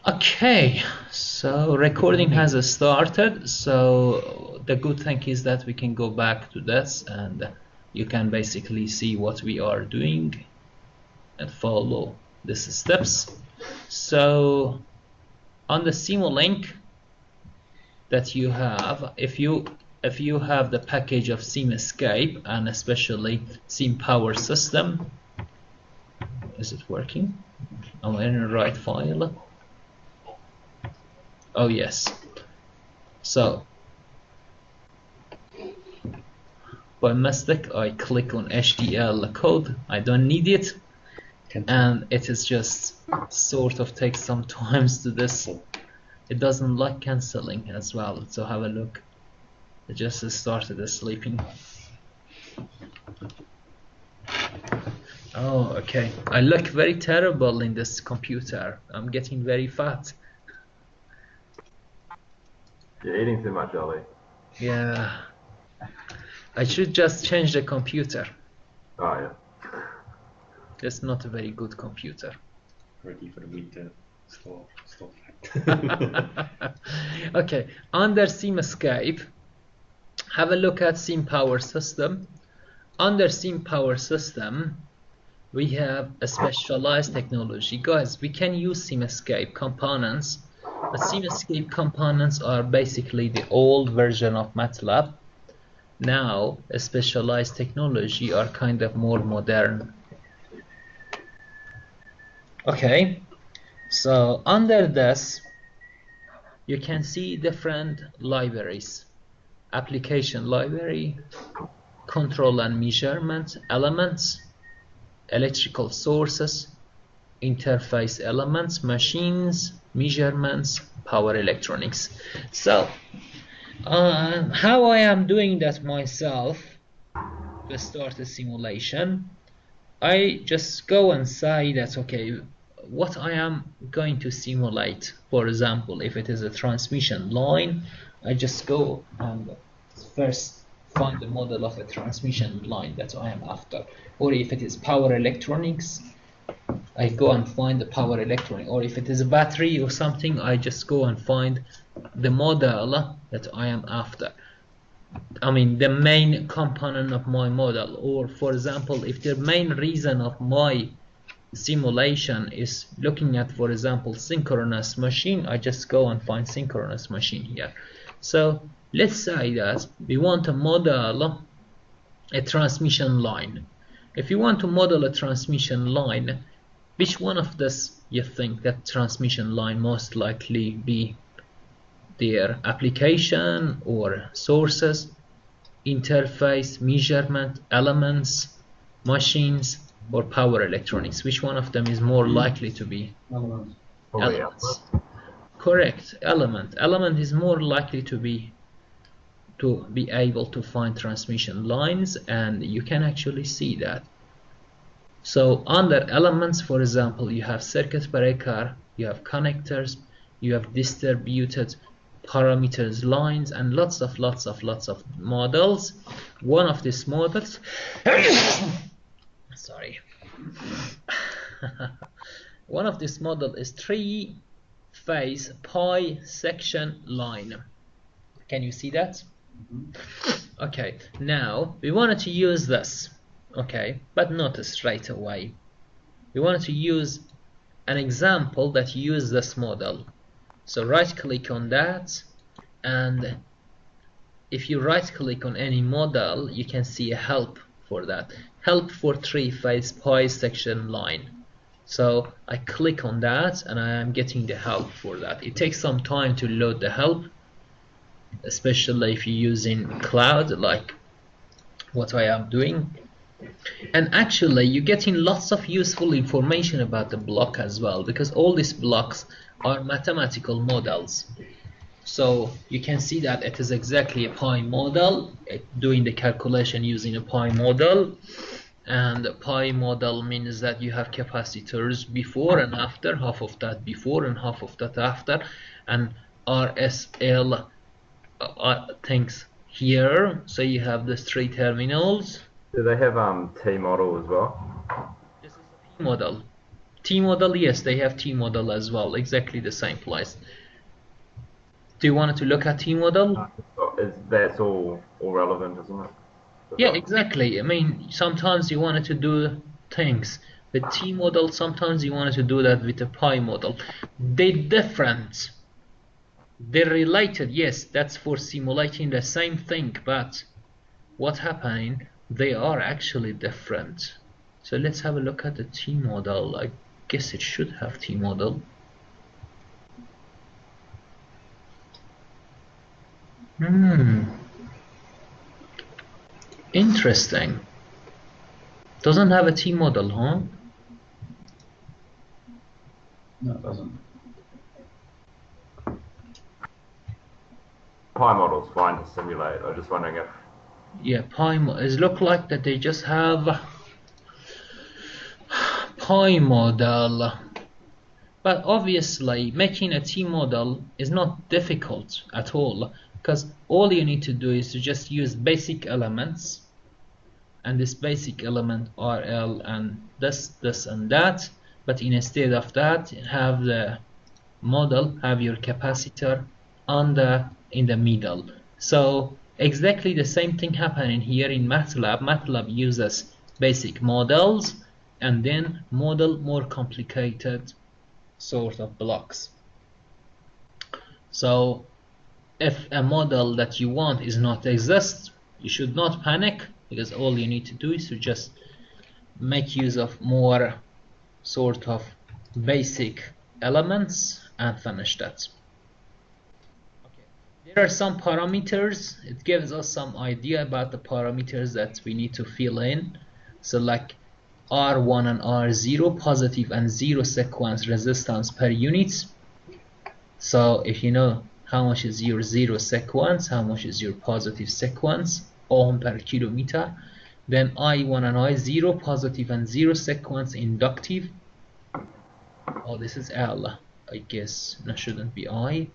Okay, so recording has started. So the good thing is that we can go back to this and you can basically see what we are doing and follow these steps. So on the Simulink that you have, if you have the package of Simscape and especially Sim Power System, is it working? Am I in the right file? Oh yes. So by mistake I click on HDL code. I don't need it, and it is just sort of takes some times to this. It doesn't like cancelling as well, so have a look. It just started sleeping. Oh, okay. I look very terrible in this computer. I'm getting very fat. You're eating too much, Ollie. Yeah. I should just change the computer. Oh, yeah. It's not a very good computer. Ready for the winter stop. Okay, under Simscape, have a look at Sim Power System. Under Sim Power System, we have a specialized technology. Guys, we can use Simscape components, but Simscape components are basically the old version of MATLAB. Now, a specialized technology are kind of more modern. Okay, so under this, you can see different libraries. Application library, control and measurement elements, electrical sources, interface elements, machines, measurements, power electronics. So how I am doing that myself to start a simulation, I just go and say that, okay, what I am going to simulate. For example, if it is a transmission line, I just go and first find the model of a transmission line that I am after. Or if it is power electronics, I go and find the power electronic. Or if it is a battery or something, I just go and find the model that I am after. I mean, the main component of my model. Or for example, if the main reason of my simulation is looking at, for example, synchronous machine, I just go and find synchronous machine here. So let's say that we want to model a transmission line. If you want to model a transmission line, which one of this you think that transmission line most likely be? Their application or sources, interface, measurement, elements, machines, or power electronics? Which one of them is more likely to be? Elements. Correct. Element. Element is more likely to be able to find transmission lines, and you can actually see that. So under elements, for example, you have circuit breaker, you have connectors, you have distributed parameters lines, and lots of models. One of these models sorry one of this model is three-phase pi section line. Can you see that? Okay, now we wanted to use this, okay, but not straight away. We wanted to use an example that uses this model. So right click on that, and if you right click on any model, you can see a help for that. Help for three-phase pi section line. So I click on that and I am getting the help for that. It takes some time to load the help, especially if you're using cloud like what I am doing. And actually you're getting lots of useful information about the block as well, because all these blocks are mathematical models. So you can see that it is exactly a pi model, doing the calculation using a pi model. And pi model means that you have capacitors before and after, half of that before and half of that after, and RSL things here. So you have the three terminals. Do they have T model as well? This is a P model. T model, yes, they have T model as well, exactly the same place. Do you want to look at T model? That's all relevant, isn't it? Yeah, exactly. I mean, sometimes you wanted to do things with T model, sometimes you wanted to do that with a pi model. They're different. They're related, yes, that's for simulating the same thing, but what's happening, they are actually different. So let's have a look at the T model. I guess it should have T model. Interesting. Doesn't have a T model, huh? No, it doesn't. Pi model's fine to simulate. I'm just wondering if Yeah, pi it look like that they just have pi model. But obviously, making a T model is not difficult at all, because all you need to do is to just use basic elements, and this basic element RL and this and that, but instead of that, have the model, have your capacitor in the middle. So exactly the same thing happening here in MATLAB. MATLAB uses basic models and then model more complicated sort of blocks. So if a model that you want is not exist, you should not panic, because all you need to do is to just make use of more sort of basic elements and finish that. Okay. There are some parameters. It gives us some idea about the parameters that we need to fill in. So like R1 and R0, positive and zero sequence resistance per unit. So if you know how much is your zero sequence, how much is your positive sequence, ohm per kilometer, then I1 and I0, positive and zero sequence inductive. Oh, this is L, I guess. No, shouldn't be I.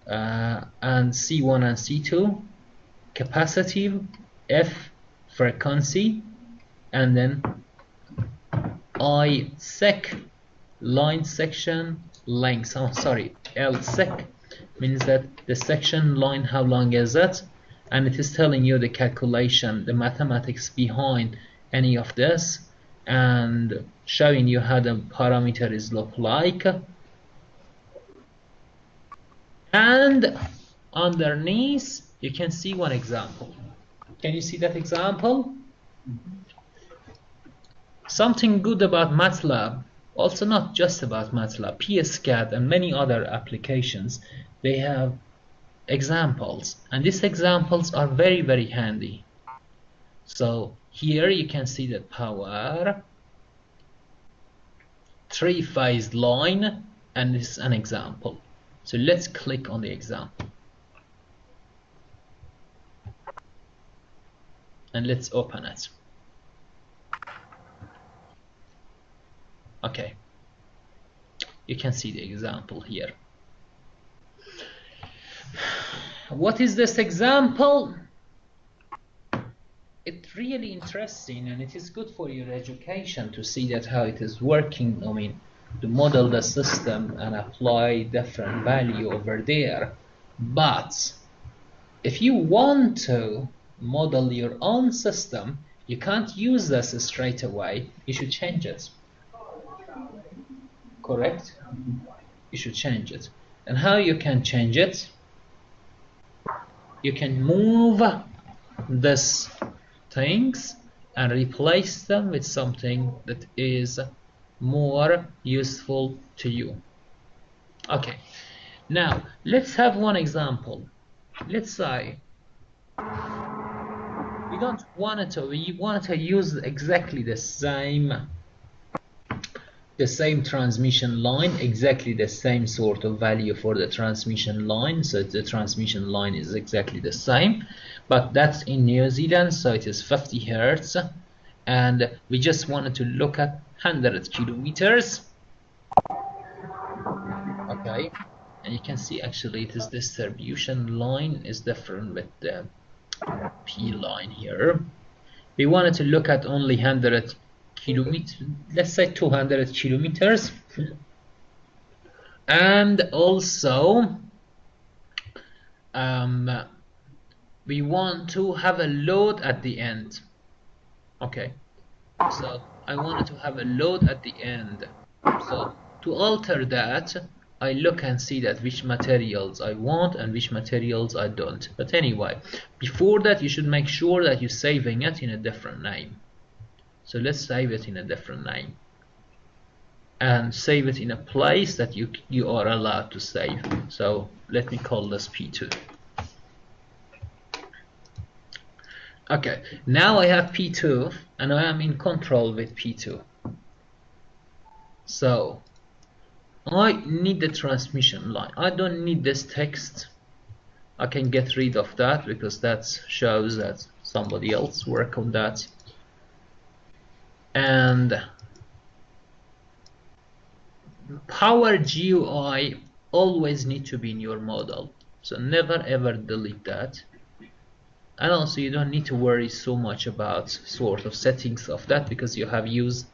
And C1 and C2, capacitive, F, frequency, and then I sec, line section length. Oh, sorry, L sec means that the section line, how long is it? And it is telling you the calculation, the mathematics behind any of this, and showing you how the parameters look like. And underneath, you can see one example. Can you see that example? Something good about MATLAB, also not just about MATLAB, PSCAD and many other applications, they have examples, and these examples are very, very handy. So here you can see the power, three-phase line, and this is an example. So let's click on the example. And let's open it. Okay. You can see the example here. What is this example? It's really interesting, and it is good for your education to see that how it is working. I mean, to model the system and apply different value over there. But if you want to model your own system, you can't use this straight away. You should change it. Correct? You should change it. And how you can change it? You can move these things and replace them with something that is more useful to you. Okay, now let's have one example. Let's say we want to use exactly the same transmission line, exactly the same sort of value for the transmission line. So the transmission line is exactly the same, but that's in New Zealand, so it is 50 hertz, and we just wanted to look at 100 kilometers. Okay, and you can see actually this distribution line is different with the P line here. We wanted to look at only 100 kilometers, let's say 200 kilometers. And also we want to have a load at the end. Okay, so I wanted to have a load at the end. So to alter that, I look and see that which materials I want and which materials I don't. But anyway, before that you should make sure that you're saving it in a different name. So let's save it in a different name and save it in a place that you are allowed to save. So let me call this P2. Okay, now I have P2 and I am in control with P2. So I need the transmission line. I don't need this text. I can get rid of that because that shows that somebody else worked on that. And power GUI always need to be in your model. So never ever delete that. And also you don't need to worry so much about sort of settings of that because you have used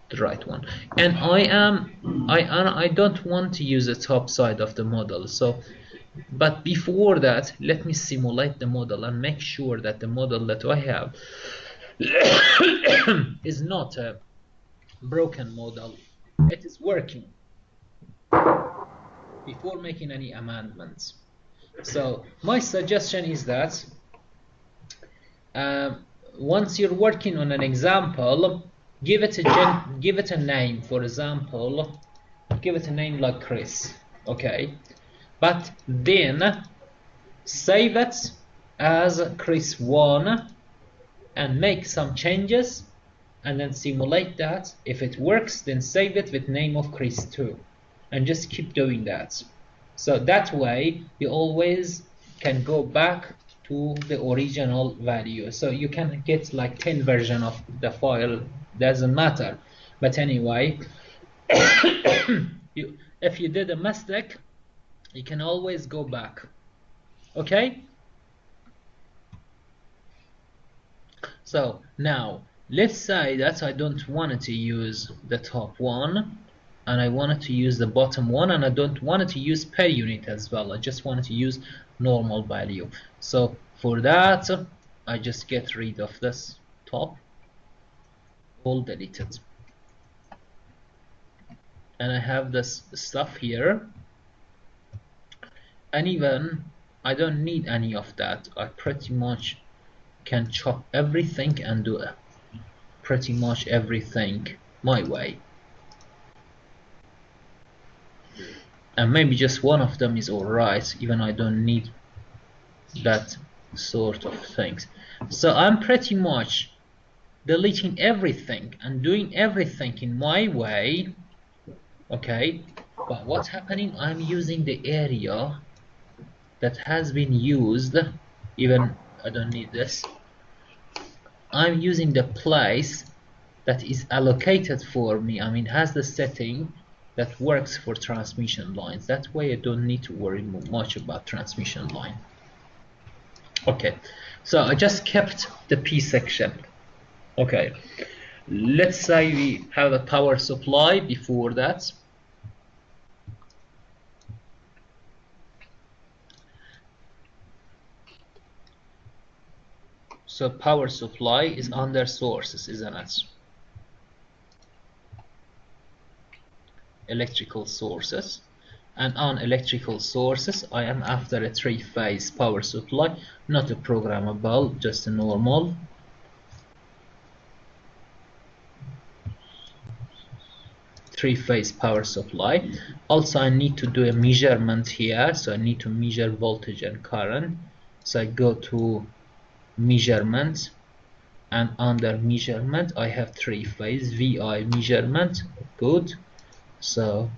the right one. And I don't want to use the top side of the model. So but before that, let me simulate the model and make sure that the model that I have is not a broken model. It is working before making any amendments. So my suggestion is that once you're working on an example, give it a name. For example, give it a name like Chris. Okay, but then save it as Chris1 and make some changes and then simulate that. If it works, then save it with name of Chris2 and just keep doing that. So that way you always can go back to the original value. So you can get like 10 version of the file, doesn't matter. But anyway, if you did a mistake, you can always go back. Okay? So now let's say that I don't want to use the top one and I wanted to use the bottom one, and I don't want to use per unit as well. I just wanted to use normal value. So for that I just get rid of this top, all deleted, and I have this stuff here, and even I don't need any of that. I pretty much can chop everything and do pretty much everything my way. And maybe just one of them is alright, even I don't need that sort of things. So I'm pretty much deleting everything and doing everything in my way. Okay, but what's happening, I'm using the area that has been used. Even I don't need this. I'm using the place that is allocated for me. I mean, has the setting that works for transmission lines. That way I don't need to worry much about transmission line. Okay, so I just kept the P section. Okay, let's say we have a power supply before that. So power supply is under sources, isn't it? Electrical sources, and on electrical sources I am after a 3-phase power supply, not a programmable, just a normal. Three-phase power supply. Also I need to do a measurement here, so I need to measure voltage and current. So I go to measurement, and under measurement I have 3-phase VI measurement. Good. So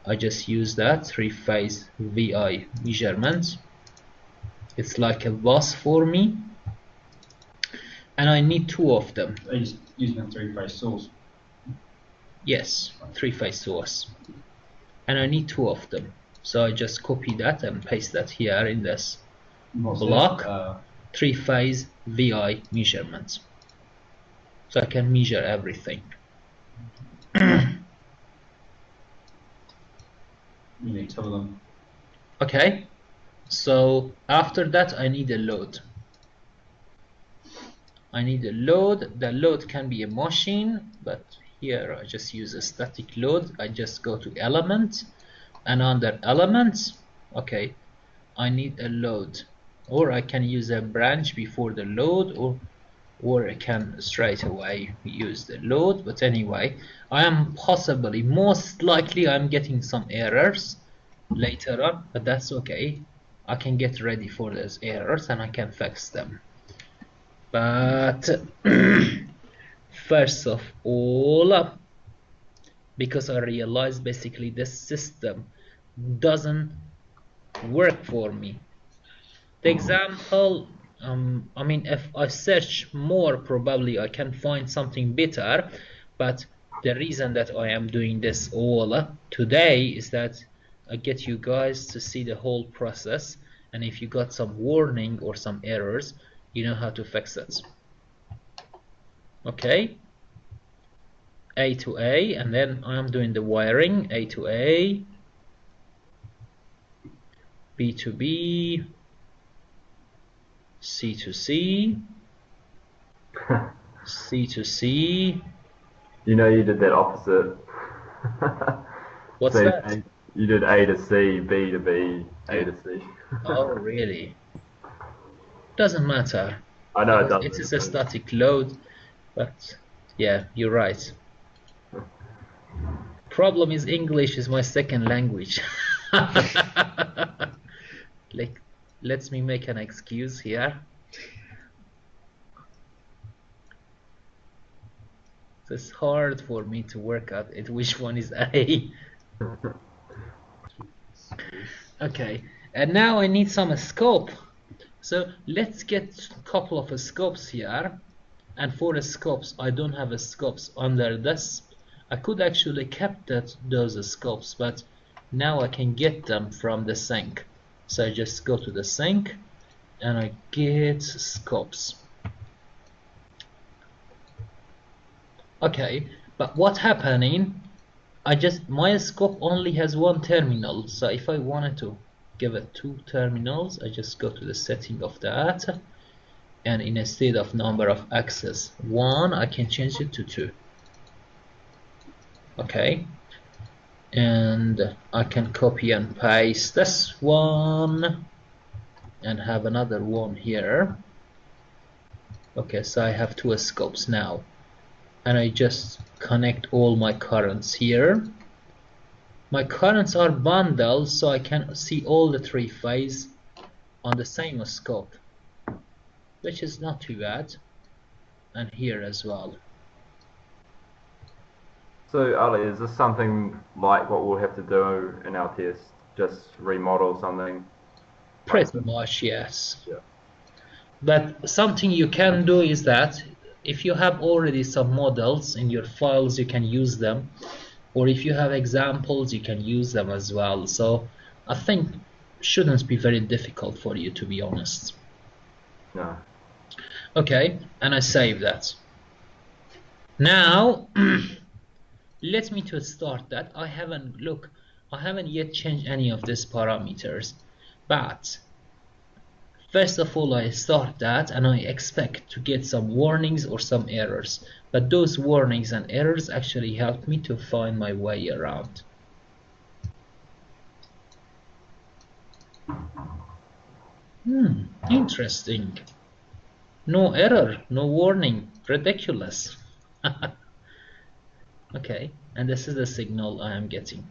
I just use that 3-phase VI measurement. It's like a bus for me, and I need 2 of them. Are you using a 3-phase source? Yes, 3-phase source, and I need 2 of them. So I just copy that and paste that here in this block. 3-phase VI measurements. So I can measure everything. You need to tell them. Okay, so after that I need a load. I need a load. The load can be a machine, but here I just use a static load. I just go to element, and under elements, okay, I need a load, or I can use a branch before the load, or I can straight away use the load. But anyway, I am possibly, most likely, I'm getting some errors later on, but that's okay. I can get ready for those errors and I can fix them. But first of all, because I realized basically this system doesn't work for me. The example, I mean, if I search more, probably I can find something better. But the reason that I am doing this all today is that I get you guys to see the whole process. And if you got some warning or some errors, you know how to fix it. Okay, A to A, and then I'm doing the wiring, A to A, B to B, C to C, C to C. You know, you did that opposite. What's So that? you did A to C, B to B, A to C. Oh, really? Doesn't matter. I know it Because doesn't. it is a static load, but yeah, you're right. Problem is English is my second language. Like, let me make an excuse here. It's hard for me to work out it which one is A. Okay, and now I need some scope. So let's get a couple of scopes here. And for the scopes, I don't have a scopes under this. I could actually kept those scopes, but now I can get them from the sink. So I just go to the sink and I get scopes. Okay, but what happening? My scope only has one terminal. So if I wanted to give it 2 terminals, I just go to the setting of that. And instead of number of access 1, I can change it to 2. Okay, and I can copy and paste this one and have another one here. Okay, so I have 2 scopes now, and I just connect all my currents here. My currents are bundled, so I can see all the 3 phases on the same scope, which is not too bad, and here as well. So Ali, is this something like what we'll have to do in our test? Just remodel something? Pretty much, yes. Yeah. But something you can do is that if you have already some models in your files, you can use them. Or if you have examples, you can use them as well. So I think shouldn't be very difficult for you, to be honest. No. Okay, and I save that. Now, let me to start that. I haven't yet changed any of these parameters. But first of all, I start that and I expect to get some warnings or some errors. But those warnings and errors actually help me to find my way around. Interesting. No error, no warning. Ridiculous. Okay, and this is the signal I am getting.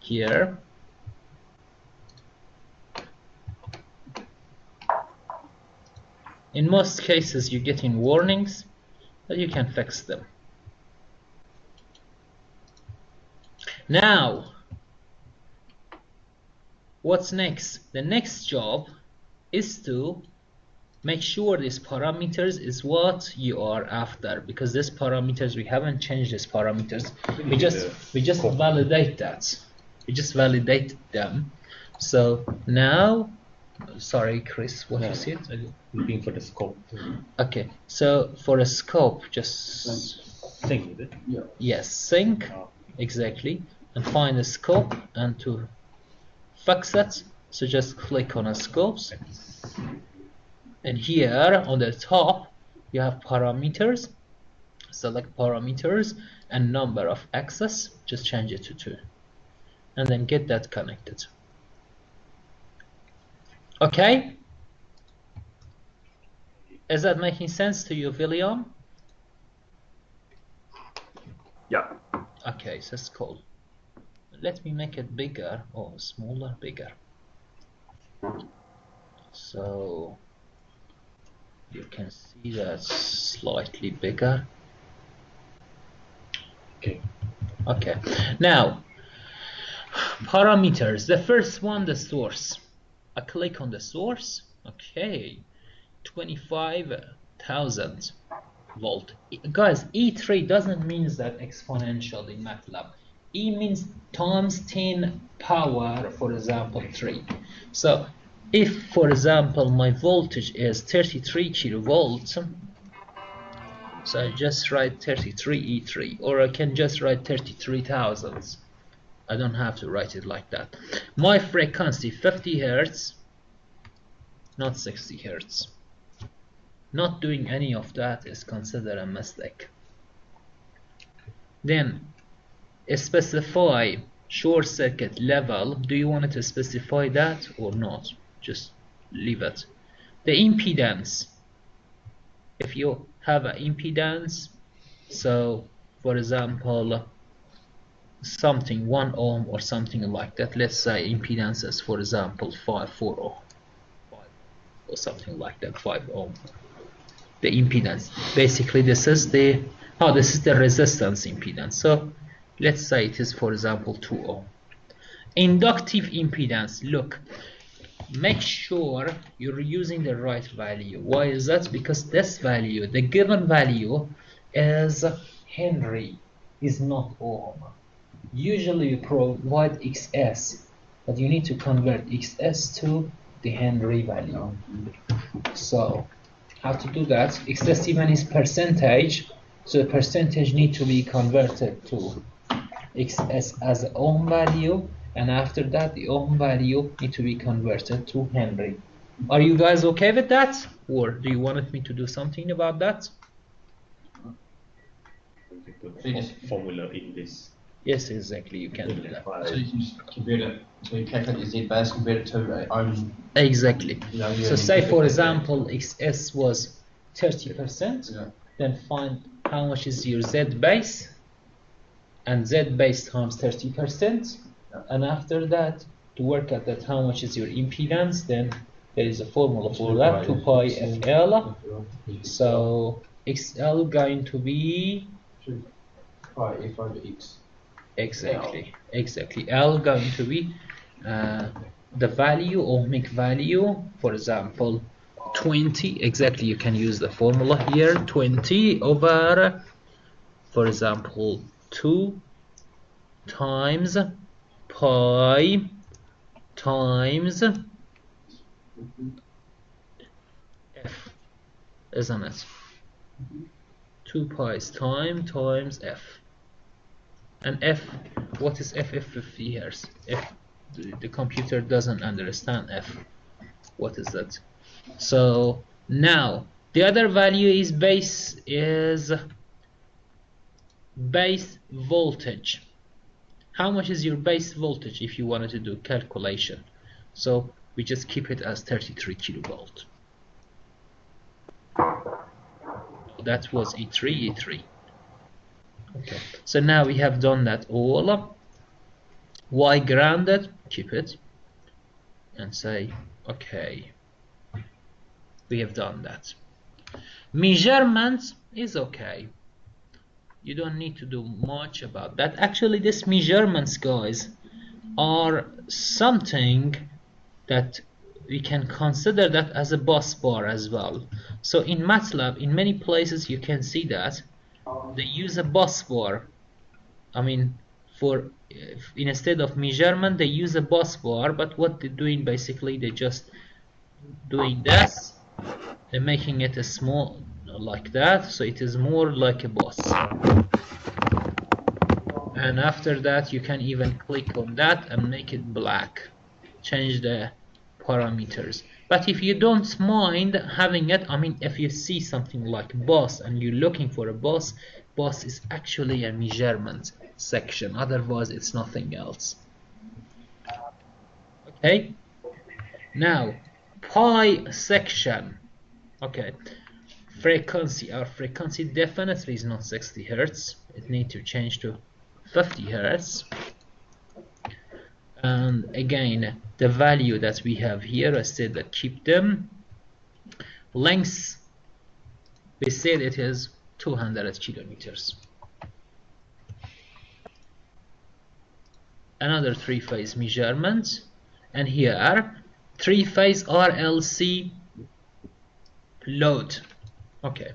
Here. In most cases, you're getting warnings, but you can fix them. Now, what's next? The next job is to make sure these parameters is what you are after, because these parameters, we haven't changed these parameters. We just validate that. We just validate them. So now Sorry, Chris, what you said? Looking for the scope. Okay, so for a scope, just Thing, is it? Yeah. yes, sync Oh. exactly, and find a scope and to fix it. So just click on a scopes, and here on the top you have parameters. Select parameters and number of axes. Just change it to 2, and then get that connected. Okay. Is that making sense to you, William? Yeah. Okay, so that's cool. Let me make it bigger or smaller, bigger. So you can see that slightly bigger. Okay. Okay, now parameters. The first one, the source. I click on the source. Okay, 25,000 volt. Guys, E3 doesn't mean that exponential in MATLAB. E means times 10 power, for example, 3. So if, for example, my voltage is 33 kilovolts, so I just write 33 E3, or I can just write 33,000. I don't have to write it like that. My frequency 50 hertz, not 60 hertz. Not doing any of that is considered a mistake. Then specify short circuit level. Do you want to specify that or not? Just leave it. The impedance. If you have an impedance, so for example, something 1 ohm or something like that. Let's say impedance is, for example, 4 ohm or something like that, 5 ohm. The impedance. Basically, this is the resistance impedance. So let's say it is, for example, 2 ohm. Inductive impedance. Look, make sure you're using the right value. Why is that? Because this value, the given value, is Henry, is not ohm. Usually you provide XS, but you need to convert XS to the Henry value. So how to do that? XS even is percentage, so the percentage need to be converted to XS as an ohm value, and after that the ohm value need to be converted to Henry. Are you guys okay with that, or do you want me to do something about that? We can put formula in this. Yes, exactly, you can do that. So you can just convert it, so you calculate your Z base, convert it to ohm. Exactly. Yeah, So say for example XS was 30%, Yeah. then find how much is your Z base, and Z base times 30%, Yeah. and after that to work out that how much is your impedance, then there is a formula for that, 2 pi FL. So XL going to be Pi F over X. exactly L going to be the value, ohmic value, for example 20, exactly, you can use the formula here, 20 over, for example, 2 times pi times f, isn't it? 2 pi's times f. And f, what is f? F 50 hertz. F, the computer doesn't understand f. What is that? So now the other value is base voltage. How much is your base voltage if you wanted to do calculation? So we just keep it as 33 kilovolt. That was E3. Okay, so now we have done that all. Y grounded, keep it, and say okay, we have done that. Measurement is okay, you don't need to do much about that. Actually, these measurements, guys, are something that we can consider that as a bus bar as well. So in MATLAB, in many places you can see that they use a bus bar. I mean, for instead of measurement they use a bus bar, but what they're doing basically, they just doing this and making it a small like that, so it is more like a bus. And after that you can even click on that and make it black, change the parameters. But if you don't mind having it, I mean, if you see something like bus and you're looking for a bus is actually a measurement section, otherwise it's nothing else. Okay, now pi section. Okay, frequency, our frequency definitely is not 60 Hertz. It needs to change to 50 Hertz. And again, the value that we have here, I said that keep them. Length, we said it is 200 kilometers. Another three-phase measurement, and here three-phase RLC load. Okay,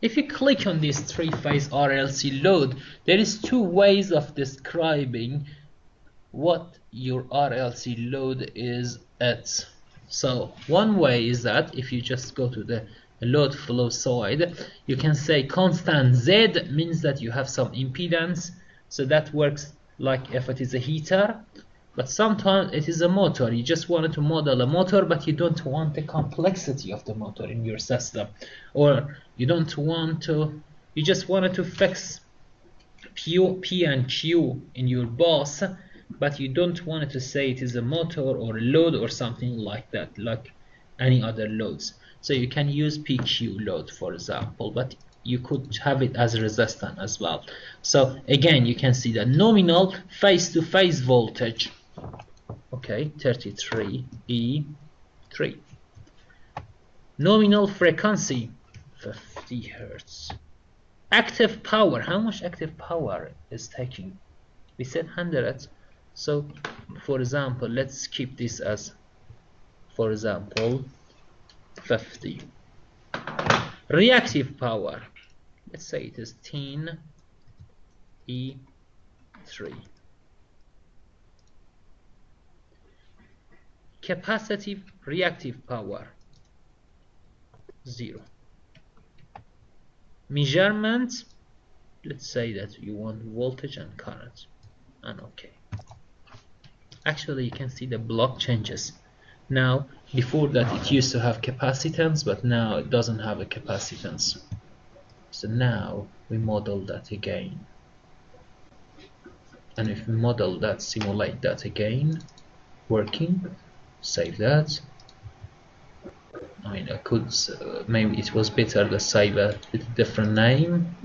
if you click on this three-phase RLC load, there is two ways of describing what your RLC load is at. So one way is that if you just go to the load flow side, you can say constant Z means that you have some impedance, so that works like if it is a heater. But sometimes it is a motor, you just wanted to model a motor, but you don't want the complexity of the motor in your system, or you don't want to, you just wanted to fix P and Q in your bus, but you don't want it to say it is a motor or a load or something like that, like any other loads. So you can use PQ load, for example, but you could have it as resistant as well. So again, you can see the nominal phase-to-phase voltage. Okay, 33 E3. Nominal frequency 50 Hertz. Active power, how much active power is taking? We said 100. So for example, let's keep this as, for example, 50. Reactive power, let's say it is 10 E3. Capacitive reactive power 0. Measurement, let's say that you want voltage and current, and okay. Actually you can see the block changes. Now before that it used to have capacitance, but now it doesn't have a capacitance. So now we model that again, and if we model that, simulate that again, working, save that. I mean, I could maybe it was better to save a different name,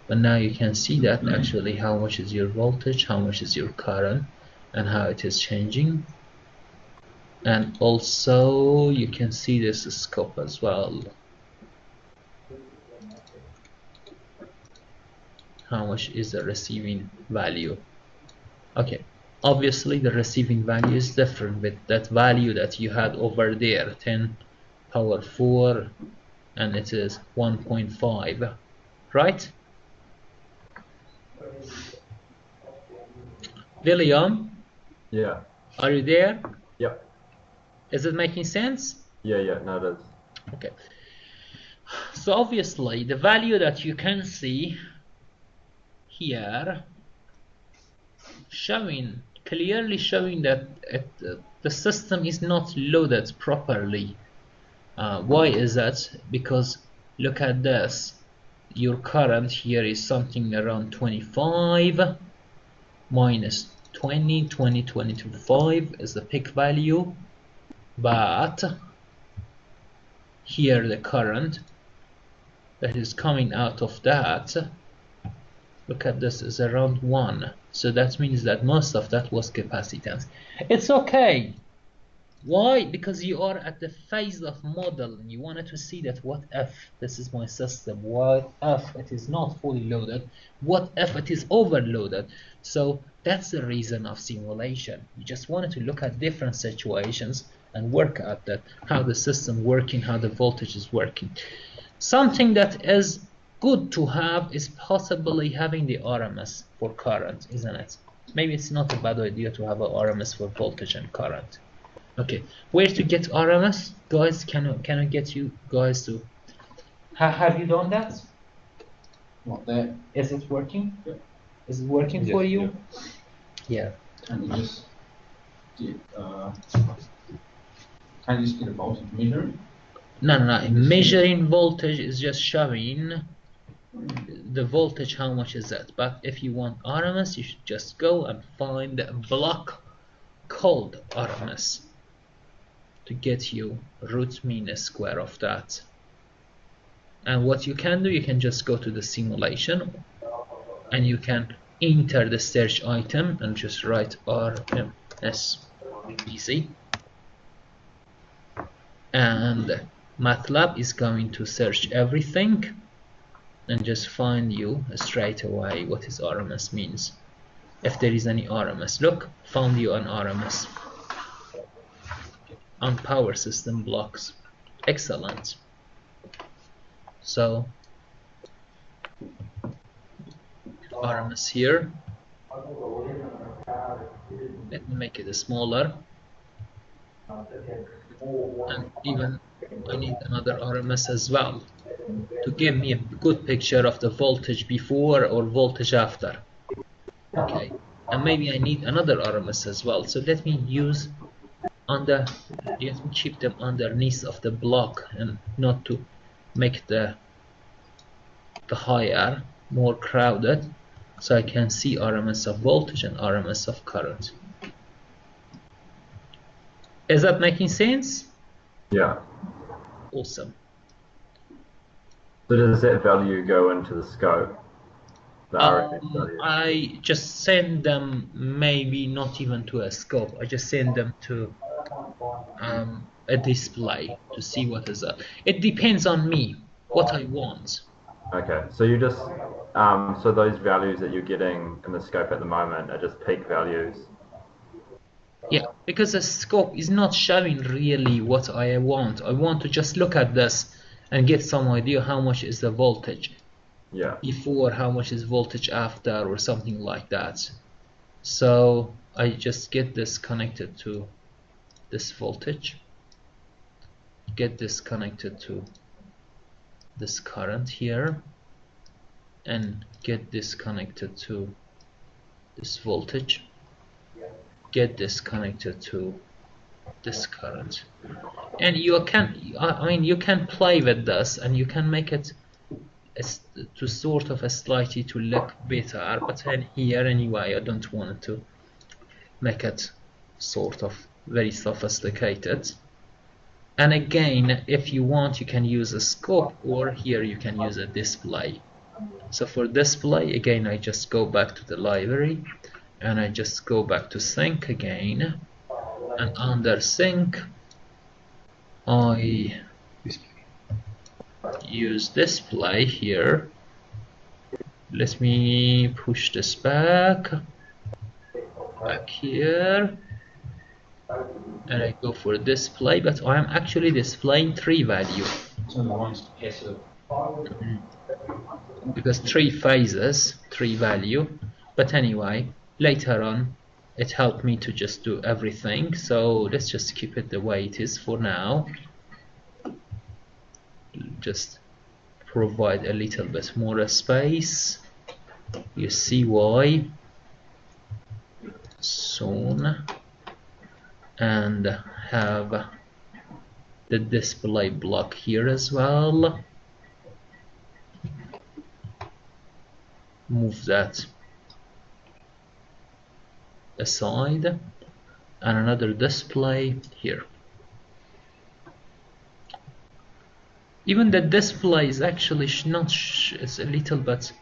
but now you can see that actually how much is your voltage, how much is your current, and how it is changing. And also you can see this scope as well, how much is the receiving value. Okay, obviously the receiving value is different with that value that you had over there, 10 power 4, and it is 1.5, right? William? Yeah. Are you there? Yep. Is it making sense? Yeah, no, it is. Okay. So obviously the value that you can see here clearly showing that the system is not loaded properly. Why is that? Because look at this, your current here is something around 25 minus 20, 25 is the peak value, but here the current that is coming out of that, look at this, is around 1. So that means that most of that was capacitance. It's okay. Why? Because you are at the phase of model and you wanted to see that what if this is my system, what if it is not fully loaded, what if it is overloaded. So that's the reason of simulation. You just wanted to look at different situations and work out that how the system working, how the voltage is working. Something that is good to have is possibly having the RMS for current, isn't it? Maybe it's not a bad idea to have a RMS for voltage and current. Okay, where to get RMS? Guys, can I get you guys to... have you done that? What there? Is it working? Yeah. Is it working Yeah, for you? Yeah. Can you just get can you just get a voltage meter? No, no, no. And just see it. Measuring voltage is just showing the voltage, how much is that. But if you want RMS, you should just go and find a block called RMS to get you root mean square of that. And what you can do, you can just go to the simulation and you can enter the search item and just write RMS. Easy. And MATLAB is going to search everything and just find you straight away what is RMS means. If there is any RMS, look, found you an RMS on power system blocks. Excellent. So RMS here. Let me make it smaller. And even I need another RMS as well to give me a good picture of the voltage before or voltage after. Okay, and maybe I need another RMS as well. So let me use let me keep them underneath of the block and not to make the higher more crowded, so I can see RMS of voltage and RMS of current. Is that making sense? Yeah. Awesome. So does that value go into the scope? The RMS value? I just send them, maybe not even to a scope. I just send them to a display to see what is up. It depends on me, what I want. Okay, so you just so those values that you're getting in the scope at the moment are just peak values. Yeah, because the scope is not showing really what I want. I want to just look at this and get some idea how much is the voltage Yeah. before, how much is voltage after, or something like that. So I just get this connected to this voltage, get this connected to this current here, and get this connected to this voltage, get this connected to this current. And you can, I mean, you can play with this and you can make it to sort of a slightly to look better, but here anyway I don't want to make it sort of very sophisticated. And again, if you want, you can use a scope, or here you can use a display. So for display, again, I just go back to the library and I just go back to sync again, and under sync I use display here. Let me push this back here, and I go for display, but I am actually displaying 3 value. So the one's passive. Because 3 phases, 3 value. But anyway, later on it helped me to just do everything, so let's just keep it the way it is for now. Just provide a little bit more space. You see why soon, and have the display block here as well. Move that aside, and another display here. Even the display is actually it's a little bit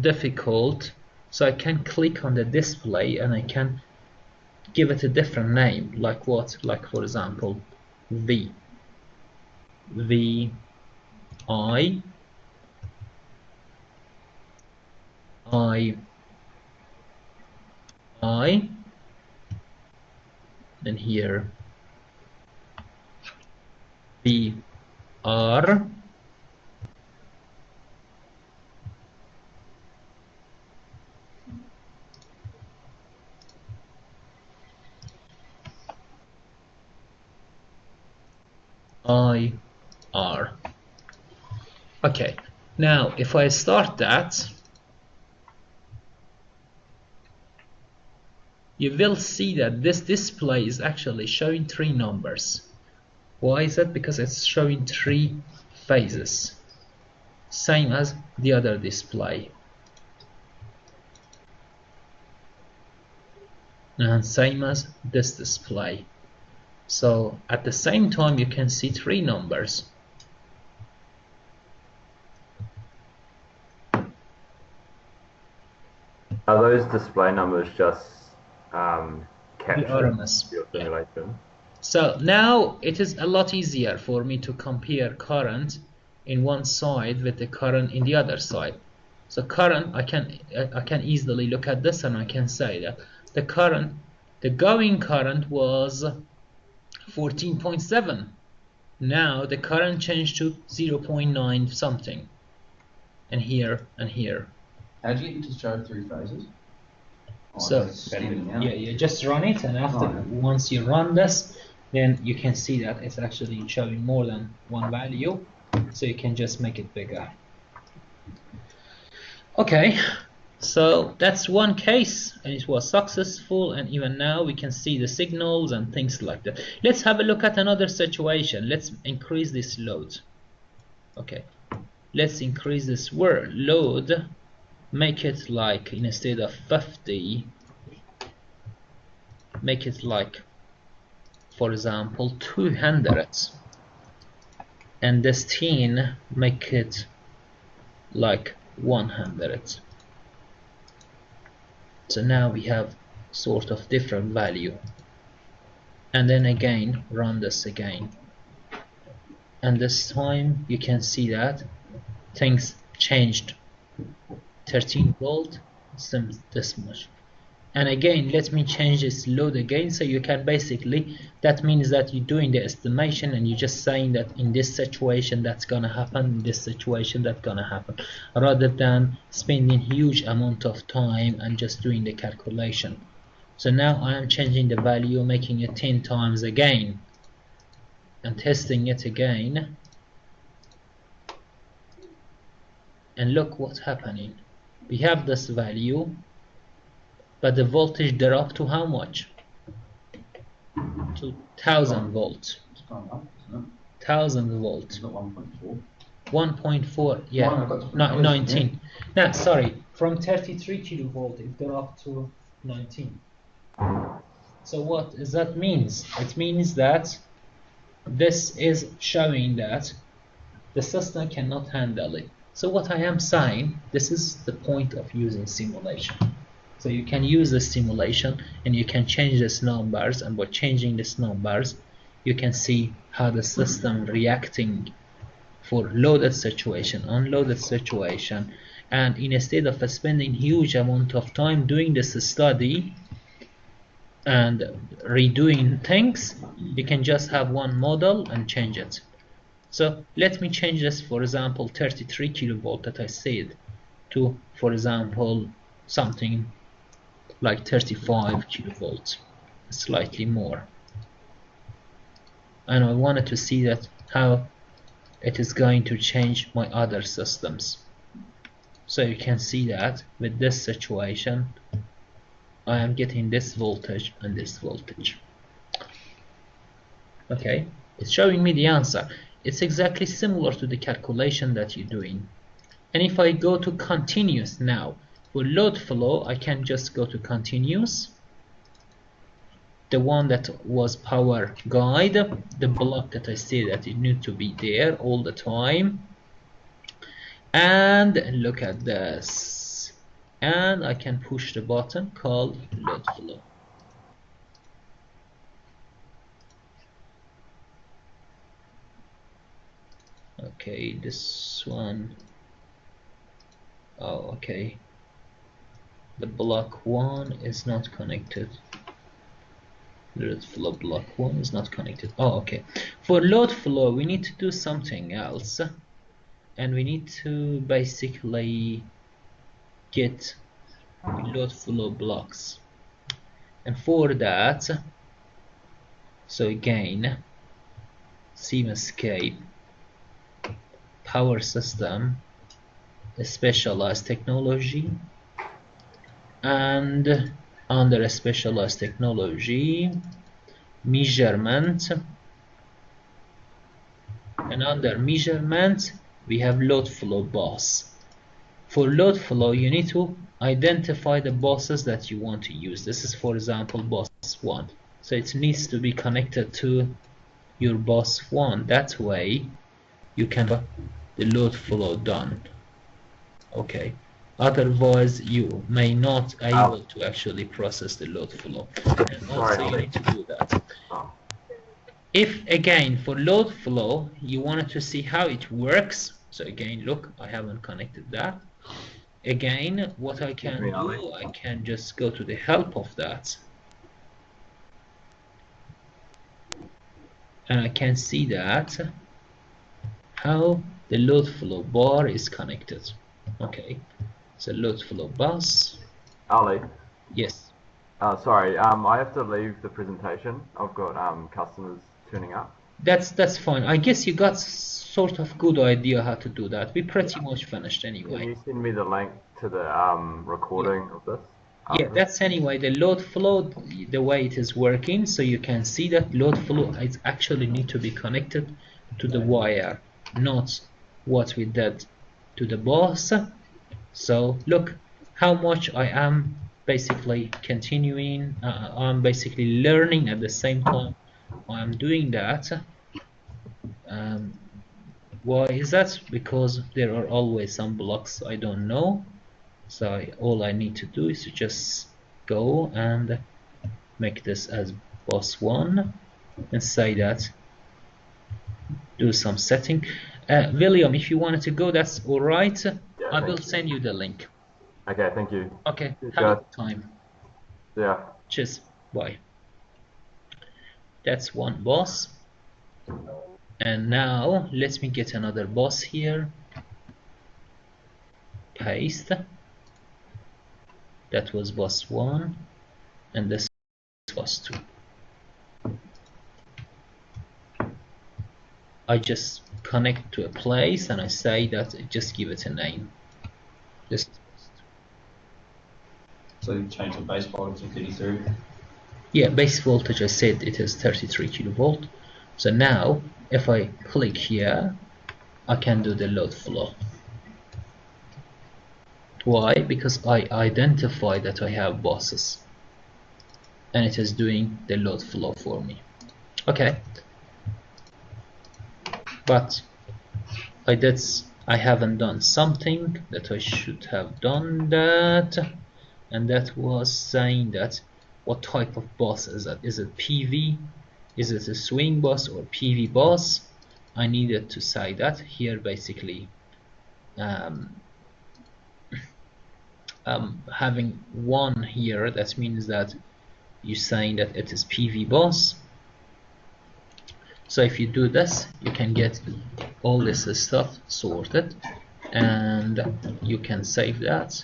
difficult, so I can click on the display and I can give it a different name, like what? Like for example, V I and here VR IR. Okay, now if I start that, you will see that this display is actually showing 3 numbers. Why is that? Because it's showing 3 phases, same as the other display, and same as this display. So at the same time you can see 3 numbers. Are those display numbers just captured RMS. your simulation? So now it is a lot easier for me to compare current in one side with the current in the other side. So current, I can easily look at this and I can say that the going current was 14.7. Now the current changed to 0.9 something, and here and here. How do you get to show 3 phases? So it's standing out. yeah, you just run it, and after once you run this, then you can see that it's actually showing more than one value, so you can just make it bigger. Okay, so that's one case, and it was successful, and even now we can see the signals and things like that. Let's have a look at another situation. Let's increase this load. Okay, let's increase this load, make it like, instead of 50, make it like, for example, 200, and this 10 make it like 100. So now we have sort of different value, and then again run this again, and this time you can see that things changed. 13 volt, this much. And again, let me change this load again, so you can basically, that means that you're doing the estimation and you're just saying that in this situation that's gonna happen, in this situation that's gonna happen, rather than spending huge amount of time and just doing the calculation. So now I am changing the value, making it 10 times again and testing it again, and look what's happening. We have this value, but the voltage dropped to how much? To 1000 volts. It's gone up, isn't it? 1000 volts. It's not 1.4. 1.4, yeah, Mine, I've got different not colours, 19. No, sorry, from 33 kilovolt it dropped to 19. So what does that mean? It means that this is showing that the system cannot handle it. So what I am saying, this is the point of using simulation. So you can use the simulation and you can change these numbers, and by changing these numbers you can see how the system reacting for loaded situation, unloaded situation, and instead of spending huge amount of time doing this study and redoing things, you can just have one model and change it. So let me change this, for example, 33 kilovolt that I said to, for example, something like 35 kilovolts, slightly more. And I wanted to see that how it is going to change my other systems. So you can see that with this situation I am getting this voltage and this voltage. Okay, it's showing me the answer. It's exactly similar to the calculation that you're doing. And if I go to continuous now, for load flow, I can just go to continuous, the one that was power guide, the block that I said that it need to be there all the time, and look at this, and I can push the button called load flow. Okay, this one, oh okay, the block 1 is not connected. Load flow block 1 is not connected. Oh, okay. For load flow, we need to do something else, and we need to basically get load flow blocks. And for that, so again, Simscape power system, specialized technology, and under specialized technology, measurement, and under measurement we have load flow bus. For load flow you need to identify the buses that you want to use. This is, for example, bus 1, so it needs to be connected to your bus 1. That way you can have the load flow done. Okay, otherwise you may not able to actually process the load flow, and also you need to do that. If again for load flow you wanted to see how it works, so again look, I haven't connected that. Again, what I can do, I can just go to the help of that, and I can see that how the load flow bar is connected. Okay, so load flow bus. Ali. Yes. Sorry, I have to leave the presentation. I've got customers tuning up. That's fine. I guess you got sort of good idea how to do that. We pretty much finished anyway. Can you send me the link to the recording of this? Yeah, that's anyway the load flow, the way it is working, so you can see that load flow is actually need to be connected to the wire, not what we did to the bus. So look how much I am basically continuing, I'm basically learning at the same time I'm doing that. Why is that? Because there are always some blocks I don't know, so all I need to do is to just go and make this as bus 1 and say that, do some setting. William, if you wanted to go, that's alright. Yeah, I will send you the link. Okay, thank you. Okay, Cheers, have a guys. good time. Yeah. Cheers, bye. That's one bus. And now let me get another bus here. Paste. That was bus 1, and this was 2. I just connect to a place and I say that, just give it a name. Just So you change the base voltage to 33. yeah, base voltage I said it is 33 kilovolt. So now if I click here, I can do the load flow. Why? Because I identify that I have buses and it is doing the load flow for me. Okay, but I haven't done something that I should have done that, and that was saying that what type of bus is that? Is it PV? Is it a swing bus or PV bus? I needed to say that here basically. Having 1 here, that means that you're saying that it is PV bus. So if you do this, you can get all this stuff sorted, and you can save that,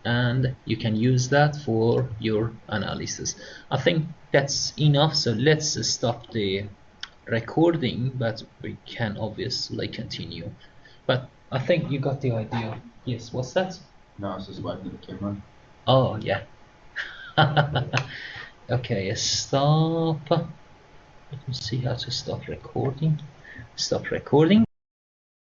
and you can use that for your analysis. I think that's enough, so let's stop the recording, but we can obviously continue. But I think you got the idea. Yes, what's that? No, it's just waiting for the camera. Oh yeah. Okay, stop. Let me see how to stop recording. Stop recording.